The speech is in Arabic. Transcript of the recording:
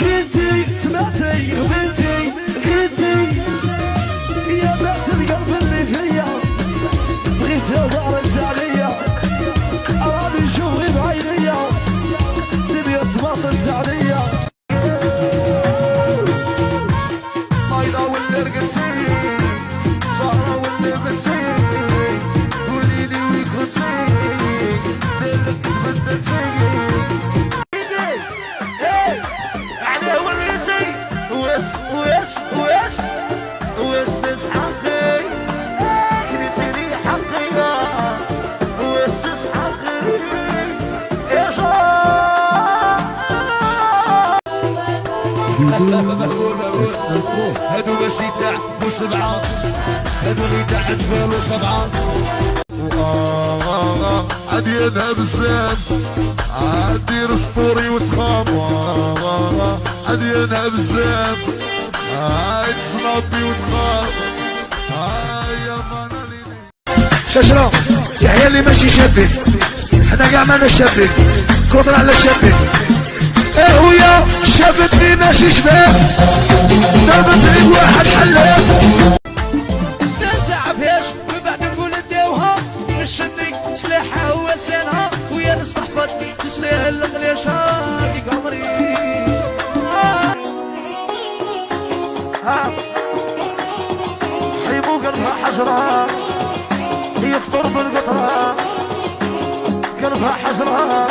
غبنتي سمعتي غبنتي يا بنت القلب اللي فيا بغيتها دارت عليا راني نشوف غير بعينيا نبي صباطت عليا طايله ولا رقدتي سهره ولا بنتي قوليلي وين كنتي ليلك تبدلتي هادو ماشي تاع سبعة هادو اللي تاع جبال وسبعة عديانها بزاف عدير سطوري وتخام عديانها بزاف عايد صنابي وتخام يا ماناليني شجرة يحيى اللي ماشي شابك حنا كاع مانا شابك كثر على شابك ايه ويا شابتني ماشي شباب دابا تعيد واحد حلاف نسعى فيش من بعد نقول نديوها نشدك سلاحها ولسانها ويا نستحفظ تستاهل القليشها في قمري حيبو قلبها حجرها هي تفر بالقطرة قلبها حجرها